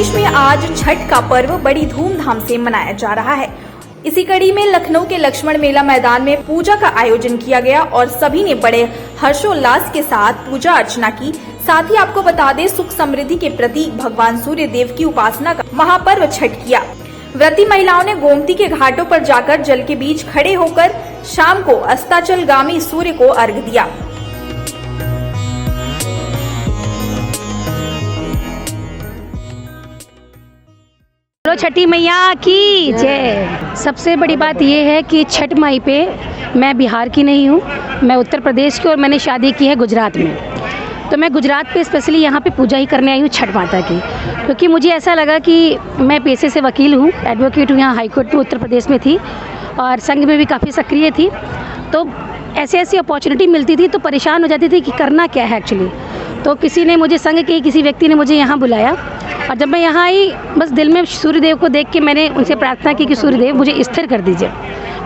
प्रदेश में आज छठ का पर्व बड़ी धूमधाम से मनाया जा रहा है। इसी कड़ी में लखनऊ के लक्ष्मण मेला मैदान में पूजा का आयोजन किया गया और सभी ने बड़े हर्षोल्लास के साथ पूजा अर्चना की। साथ ही आपको बता दें, सुख समृद्धि के प्रतीक भगवान सूर्य देव की उपासना का महापर्व छठ किया। व्रती महिलाओं ने गोमती के घाटों पर जाकर जल के बीच खड़े होकर शाम को अस्ताचलगामी सूर्य को अर्घ्य दिया। छठी मैया की जय। सबसे बड़ी बात यह है कि छठ माई पे मैं बिहार की नहीं हूँ, मैं उत्तर प्रदेश की और मैंने शादी की है गुजरात में। तो मैं गुजरात पे स्पेशली यहाँ पे पूजा ही करने आई हूँ छठ माता की, क्योंकि मुझे ऐसा लगा कि मैं पेशे से वकील हूँ, एडवोकेट हूँ, यहाँ हाई कोर्ट में उत्तर प्रदेश में थी और संघ में भी काफ़ी सक्रिय थी। तो ऐसी अपॉर्चुनिटी मिलती थी तो परेशान हो जाती थी कि करना क्या है एक्चुअली। तो किसी ने मुझे संघ के किसी व्यक्ति ने मुझे यहाँ बुलाया और जब मैं यहाँ आई, बस दिल में सूर्यदेव को देख के मैंने उनसे प्रार्थना की कि सूर्यदेव मुझे स्थिर कर दीजिए,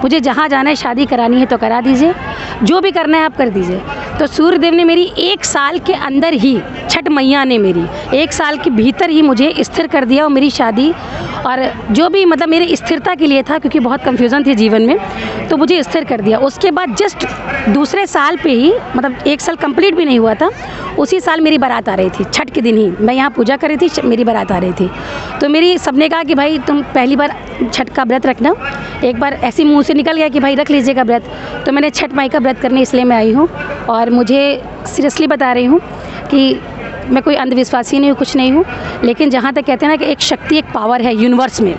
मुझे जहाँ जाना है, शादी करानी है तो करा दीजिए, जो भी करना है आप कर दीजिए। तो सूर्यदेव ने मेरी 1 साल के अंदर ही, छठ मैया ने मेरी 1 साल के भीतर ही मुझे स्थिर कर दिया और मेरी शादी और जो भी मतलब मेरी स्थिरता के लिए था, क्योंकि बहुत कन्फ्यूज़न थी जीवन में, तो मुझे स्थिर कर दिया। उसके बाद जस्ट दूसरे साल पे ही, मतलब 1 साल कंप्लीट भी नहीं हुआ था, उसी साल मेरी बारात आ रही थी। छठ के दिन ही मैं यहाँ पूजा कर रही थी, मेरी बारात आ रही थी। तो मेरी सबने कहा कि भाई तुम पहली बार छठ का व्रत रखना। एक बार ऐसे मुंह से निकल गया कि भाई रख लीजिएगा व्रत। तो मैंने छठ माई का व्रत करने इसलिए मैं आई हूँ और मुझे सीरियसली बता रही हूँ कि मैं कोई अंधविश्वासी नहीं हूँ, कुछ नहीं हूँ, लेकिन जहाँ तक कहते हैं ना कि एक शक्ति, एक पावर है यूनिवर्स में,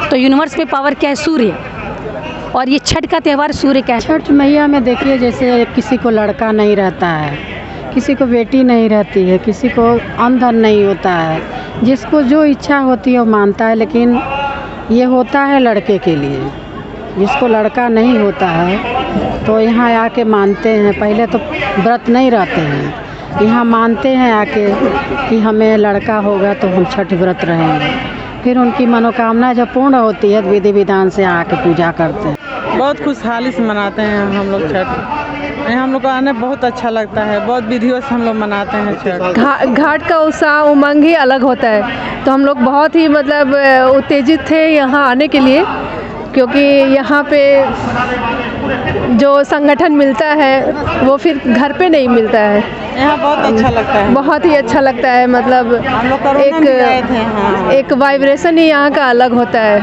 तो यूनिवर्स में पावर क्या है? सूर्य। और ये छठ का त्यौहार सूर्य का है। छठ मैया में देखिए, जैसे किसी को लड़का नहीं रहता है, किसी को बेटी नहीं रहती है, किसी को अंधन नहीं होता है, जिसको जो इच्छा होती है वो मानता है। लेकिन ये होता है लड़के के लिए, जिसको लड़का नहीं होता है तो यहाँ आके मानते हैं। पहले तो व्रत नहीं रहते हैं, यहाँ मानते हैं आके कि हमें लड़का होगा तो हम छठ व्रत रहेंगे। फिर उनकी मनोकामना जब पूर्ण होती है विधि विधान से आके पूजा करते हैं। बहुत खुशहाली से मनाते हैं हम लोग छठ। हम लोग को आने बहुत अच्छा लगता है, बहुत विधियों से हम लोग मनाते हैं छठ। घाट का उत्साह, उमंग ही अलग होता है। तो हम लोग बहुत ही मतलब उत्तेजित थे यहाँ आने के लिए, क्योंकि यहाँ पे जो संगठन मिलता है वो फिर घर पे नहीं मिलता है। यहाँ बहुत अच्छा लगता है, बहुत ही अच्छा लगता है। मतलब हम लोग एक वाइब्रेशन ही यहाँ का अलग होता है।